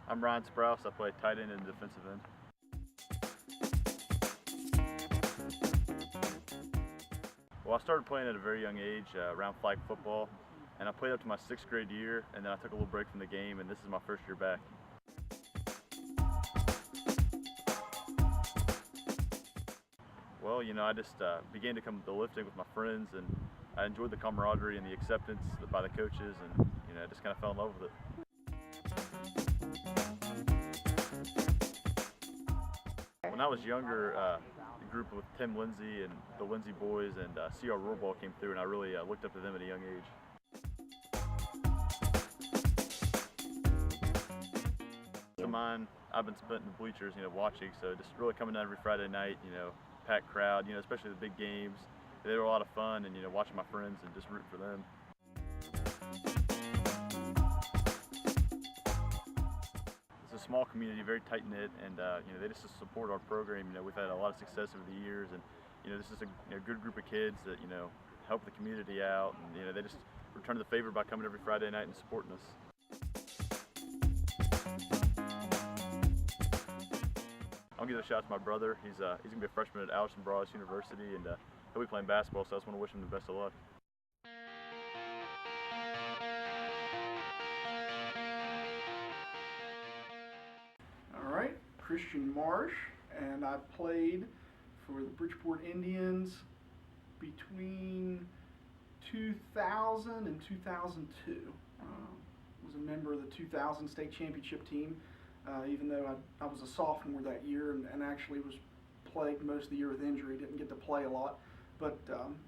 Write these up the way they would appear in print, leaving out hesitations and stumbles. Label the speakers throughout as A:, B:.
A: I'm Sprouse. I play tight end and defensive end. Well, I started playing at a very young age, around flag football, and I played up to my 6th grade year, and then I took a little break from the game, and this is my first year back. Well, I just began to come to lifting with my friends, and I enjoyed the camaraderie and the acceptance by the coaches, and I just kind of fell in love with it. When I was younger, a group with Tim Lindsay and the Lindsay boys and C.R. Rohrball came through, and I really looked up to them at a young age. Of mine, I've been spent in the bleachers, watching, so just really coming down every Friday night, packed crowd, especially the big games. They were a lot of fun, and watching my friends and just rooting for them. It's a small community, very tight knit, and they just support our program. We've had a lot of success over the years, and this is a good group of kids that help the community out, and they just return the favor by coming every Friday night and supporting us. I'll give a shout out to my brother. He's gonna be a freshman at Alderson Broaddus University, and he'll be playing basketball, so I just want to wish him the best of luck.
B: All right, Christian Marsh, and I played for the Bridgeport Indians between 2000 and 2002. Was a member of the 2000 state championship team. Even though I was a sophomore that year and actually was plagued most of the year with injury, didn't get to play a lot, but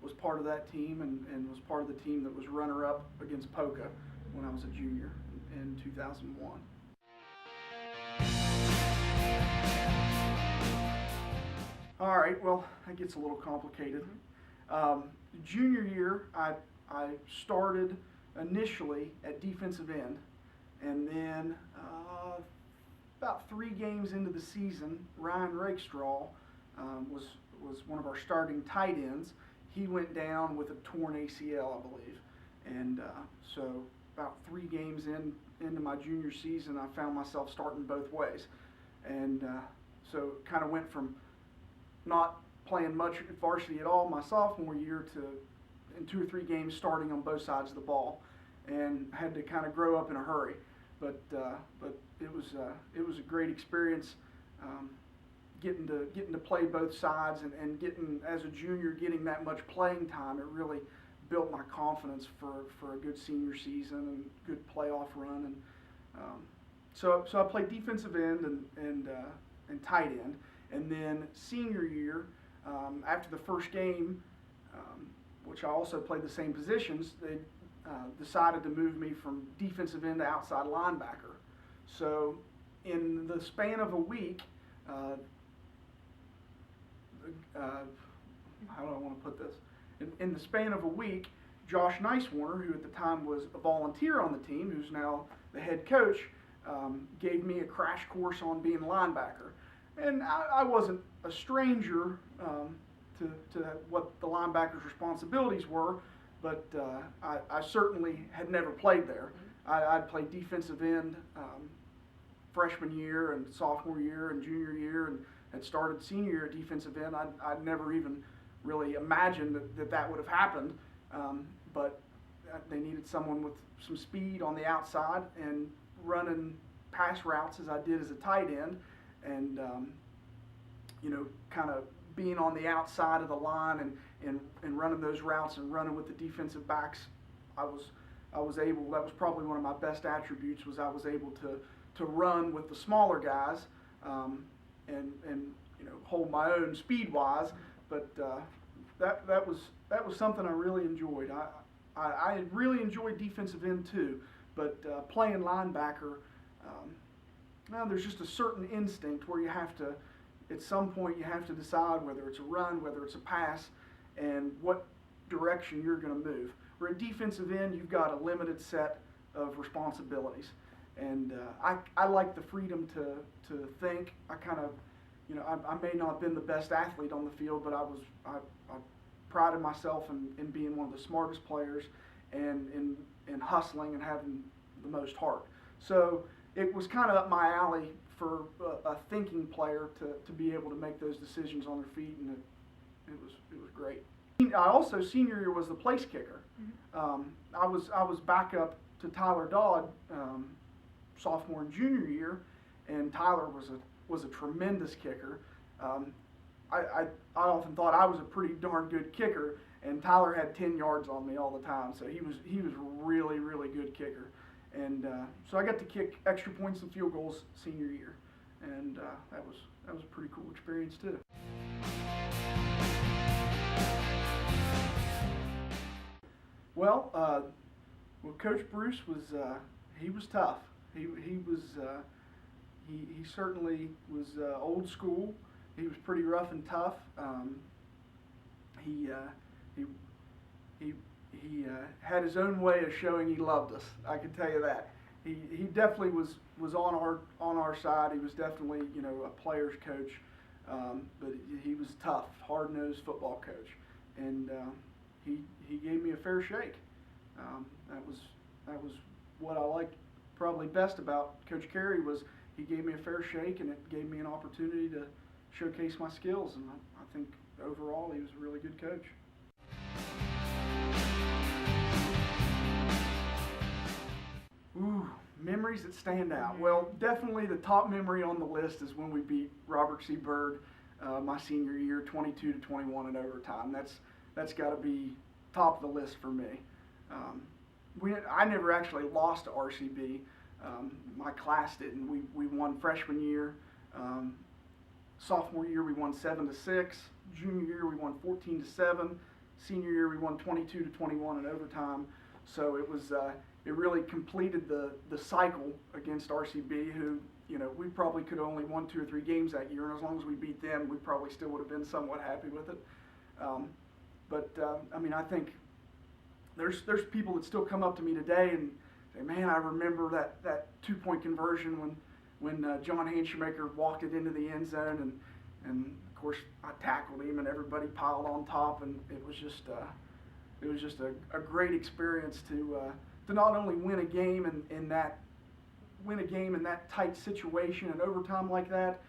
B: was part of that team and was part of the team that was runner-up against Polka when I was a junior in 2001. All right, well, that gets a little complicated. Junior year, I started initially at defensive end, and then about 3 games into the season, Ryan Rakestraw was one of our starting tight ends. He went down with a torn ACL, I believe, and so about 3 games into my junior season, I found myself starting both ways, and so kind of went from not playing much varsity at all my sophomore year to in 2 or 3 games starting on both sides of the ball, and had to kind of grow up in a hurry. But it was a great experience, getting to play both sides and getting, as a junior, getting that much playing time. It really built my confidence for a good senior season and good playoff run. And so I played defensive end and tight end. And then senior year, after the first game, which I also played the same positions, they decided to move me from defensive end to outside linebacker. So in the span of a week, how do I want to put this? In the span of a week, Josh Nicewarner, who at the time was a volunteer on the team, who's now the head coach, gave me a crash course on being a linebacker. And I wasn't a stranger to what the linebacker's responsibilities were, but I certainly had never played there. I'd played defensive end freshman year and sophomore year and junior year, and had started senior year at defensive end. I'd never even really imagined that would have happened, but they needed someone with some speed on the outside and running pass routes as I did as a tight end, and kind of being on the outside of the line and running those routes and running with the defensive backs. I was able, that was probably one of my best attributes, was I was able to run with the smaller guys and hold my own speed wise, but that was something I really enjoyed. I really enjoyed defensive end too, but playing linebacker, there's just a certain instinct where you have to, at some point you have to decide whether it's a run, whether it's a pass, and what direction you're going to move. Where at defensive end, you've got a limited set of responsibilities, and I like the freedom to think. I kind of, I may not have been the best athlete on the field, but I prided myself in being one of the smartest players and in hustling and having the most heart. So it was kind of up my alley for a thinking player to be able to make those decisions on their feet, and it was great. I also, senior year, was the place kicker. I was backup to Tyler Dodd sophomore and junior year, and Tyler was a tremendous kicker. I often thought I was a pretty darn good kicker, and Tyler had 10 yards on me all the time, so he was a really, really good kicker. And so I got to kick extra points and field goals senior year, and that was a pretty cool experience too. Well, Coach Bruce was he was tough. He certainly was old school. He was pretty rough and tough. He had his own way of showing he loved us. I can tell you that. He definitely was on our side. He was definitely, you know, a player's coach, but he was tough, hard-nosed football coach, and he gave me a fair shake. That was what I liked probably best about Coach CAREY, was he gave me a fair shake, and it gave me an opportunity to showcase my skills, and I think overall he was a really good coach. Ooh, memories that stand out. Well, definitely the top memory on the list is when we beat Robert C. Byrd my senior year, 22-21 in overtime. That's got to be top of the list for me. I never actually lost to RCB. My class didn't. We won freshman year. Sophomore year we won 7-6. Junior year we won 14-7. Senior year we won 22-21 in overtime. So it was it really completed the cycle against RCB, who, you know, we probably could have only won 2 or 3 games that year, and as long as we beat them, we probably still would have been somewhat happy with it. I mean, I think there's people that still come up to me today and say, "Man, I remember that 2-point conversion when John Hanshemaker walked it into the end zone, and of course I tackled him and everybody piled on top, and it was just a great experience to not only win a game in that tight situation and overtime like that,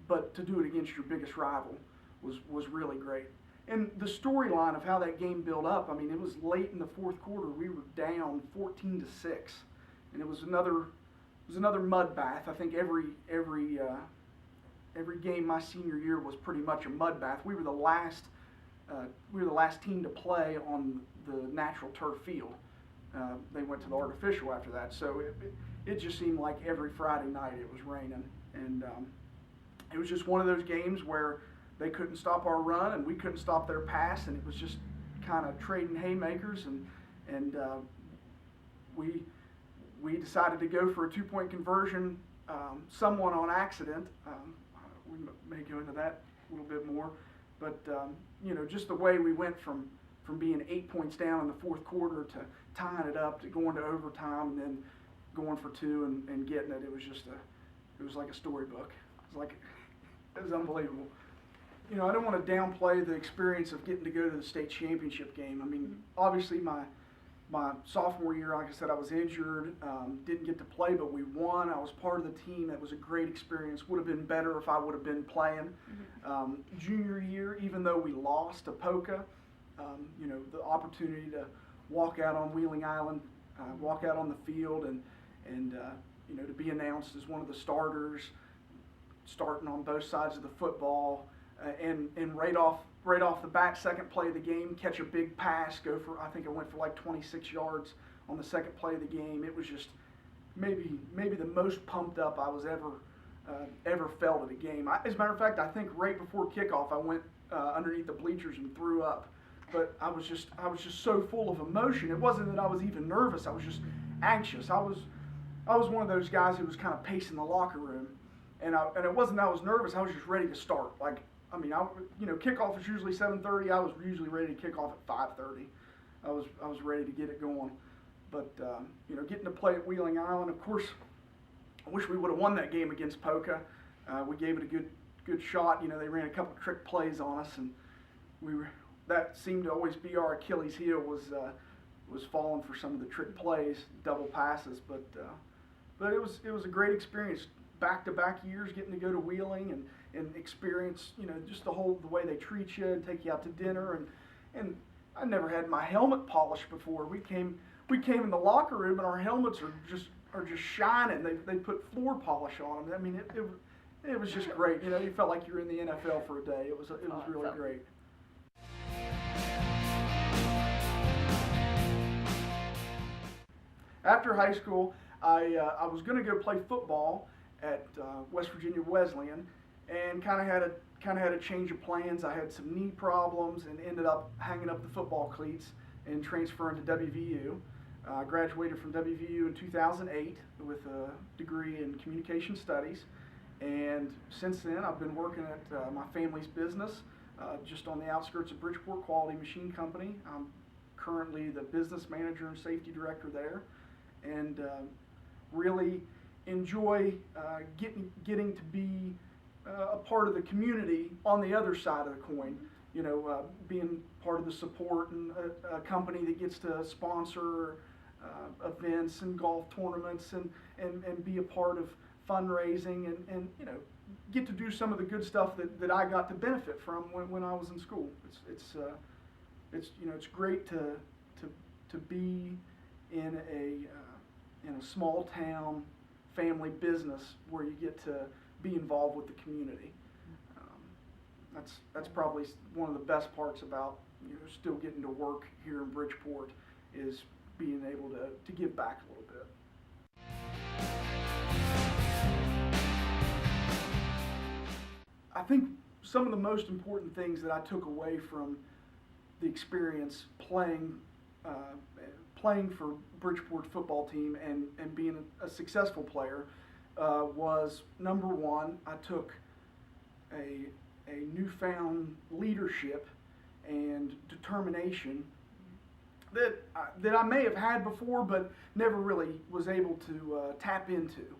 B: but to do it against your biggest rival was really great. And the storyline of how that game built up, I mean, it was late in the fourth quarter. We were down 14-6, and it was another mud bath. I think every game my senior year was pretty much a mud bath. We were the last team to play on the natural turf field. They went to the artificial after that, so it just seemed like every Friday night it was raining, and it was just one of those games where they couldn't stop our run and we couldn't stop their pass, and it was just kind of trading haymakers, and we decided to go for a 2-point conversion, somewhat on accident. We may go into that a little bit more, but you know, just the way we went from being 8 points down in the fourth quarter to tying it up to going to overtime and then going for 2 and getting it. It was like a storybook. It was unbelievable. You know, I don't want to downplay the experience of getting to go to the state championship game. I mean, obviously my sophomore year, like I said, I was injured, didn't get to play, but we won. I was part of the team. That was a great experience. Would have been better if I would have been playing. Junior year, even though we lost to Polka, you know, the opportunity to walk out on Wheeling Island, walk out on the field, and you know, to be announced as one of the starters, starting on both sides of the football, and right off the bat, second play of the game, catch a big pass, I think it went for like 26 yards on the second play of the game. It was just maybe the most pumped up I was ever felt at a game. As a matter of fact, I think right before kickoff I went underneath the bleachers and threw up. But I was just so full of emotion. It wasn't that I was even nervous. I was just anxious. I was one of those guys who was kind of pacing the locker room, and it wasn't that I was nervous. I was just ready to start. Like, I mean, you know, kickoff is usually 7:30. I was usually ready to kick off at 5:30. I was ready to get it going. But you know, getting to play at Wheeling Island, of course, I wish we would have won that game against Polka. We gave it a good shot. You know, they ran a couple trick plays on us, and we that seemed to always be our Achilles heel, was falling for some of the trick plays, double passes. But it was a great experience. Back-to-back years getting to go to Wheeling and experience, just the way they treat you and take you out to dinner. And I never had my helmet polished before. We came in the locker room and our helmets are just shining. They put floor polish on them. I mean, it was just great. You felt like you were in the NFL for a day. It was really great. After high school, I was going to go play football at West Virginia Wesleyan, and kind of had a change of plans. I had some knee problems and ended up hanging up the football cleats and transferring to WVU. I graduated from WVU in 2008 with a degree in communication studies, and since then I've been working at my family's business just on the outskirts of Bridgeport, Quality Machine Company. I'm currently the business manager and safety director there, and really enjoy getting to be a part of the community on the other side of the coin. Being part of the support and a company that gets to sponsor events and golf tournaments and be a part of fundraising and get to do some of the good stuff that I got to benefit from when I was in school. It's great to be in a small town family business where you get to be involved with the community. That's probably one of the best parts about still getting to work here in Bridgeport, is being able to give back a little bit. I think some of the most important things that I took away from the experience playing for Bridgeport football team and being a successful player was, number one, I took a newfound leadership and determination that I may have had before, but never really was able to tap into.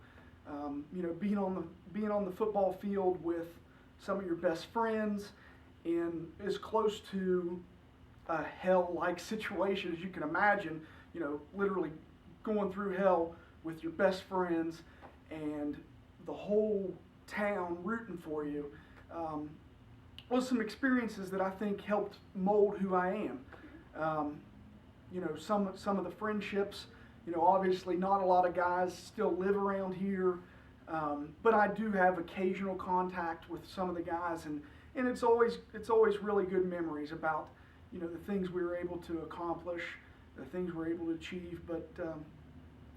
B: Being on the football field with some of your best friends in as close to a hell-like situation as you can imagine. Literally going through hell with your best friends and the whole town rooting for you. Was some experiences that I think helped mold who I am. Some of the friendships, obviously not a lot of guys still live around here, but I do have occasional contact with some of the guys, and it's always really good memories about the things we were able to accomplish, the things we were able to achieve. But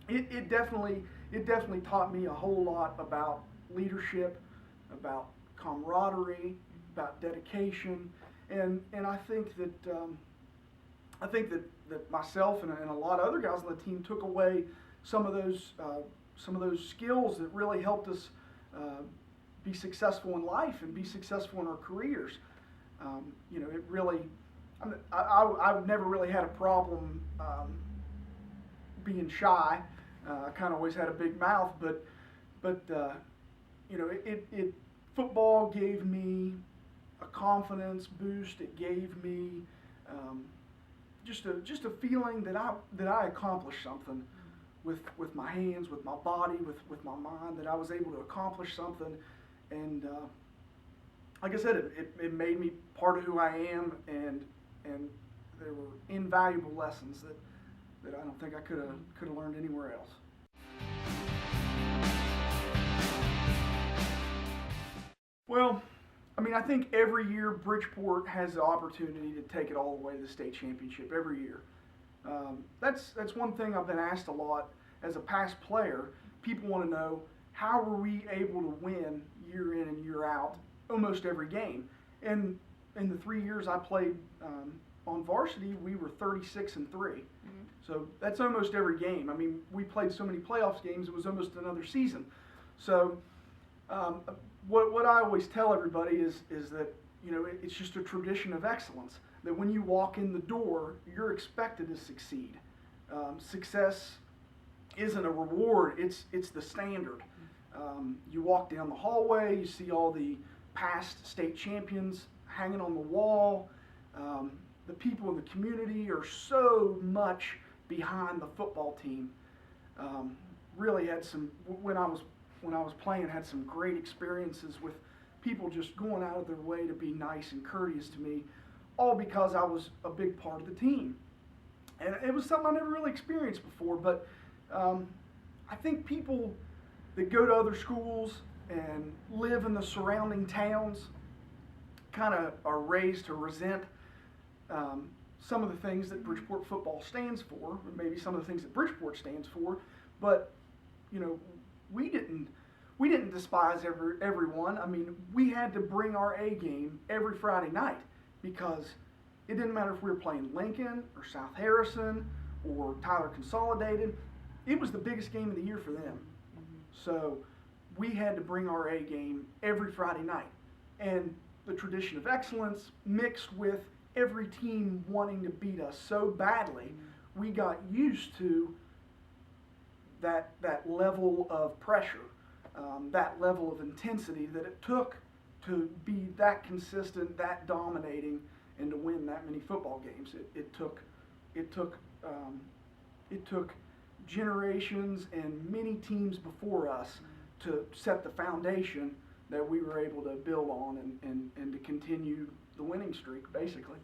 B: it definitely taught me a whole lot about leadership, about camaraderie, about dedication, and I think that myself and a lot of other guys on the team took away some of those skills that really helped us be successful in life and be successful in our careers. It really, I've never really had a problem being shy. I kind of always had a big mouth, but football gave me a confidence boost. It gave me just a feeling that I accomplished something with my hands, with my body, with my mind, that I was able to accomplish something. And like I said, it made me part of who I am, and there were invaluable lessons that I don't think I could have learned anywhere else. Well, I think every year Bridgeport has the opportunity to take it all the way to the state championship every year. That's one thing I've been asked a lot as a past player. People want to know, how were we able to win year in and year out almost every game? And in the 3 years I played on varsity, we were 36-3. Mm-hmm. So that's almost every game. We played so many playoffs games, it was almost another season. So what I always tell everybody is that it's just a tradition of excellence, that when you walk in the door, you're expected to succeed. Success isn't a reward, it's the standard. You walk down the hallway, you see all the past state champions hanging on the wall. The people in the community are so much behind the football team. Really had some, when I was playing, had some great experiences with people just going out of their way to be nice and courteous to me, all because I was a big part of the team. And it was something I never really experienced before, but I think people that go to other schools and live in the surrounding towns kind of are raised to resent some of the things that Bridgeport football stands for, or maybe some of the things that Bridgeport stands for, but you know, we didn't despise everyone. I mean, we had to bring our A game every Friday night because it didn't matter if we were playing Lincoln or South Harrison or Tyler Consolidated. It was the biggest game of the year for them. So we had to bring our A game every Friday night. And the tradition of excellence mixed with every team wanting to beat us so badly, we got used to that level of pressure, that level of intensity that it took to be that consistent, that dominating, and to win that many football games. It took generations and many teams before us to set the foundation that we were able to build on and to continue the winning streak, basically.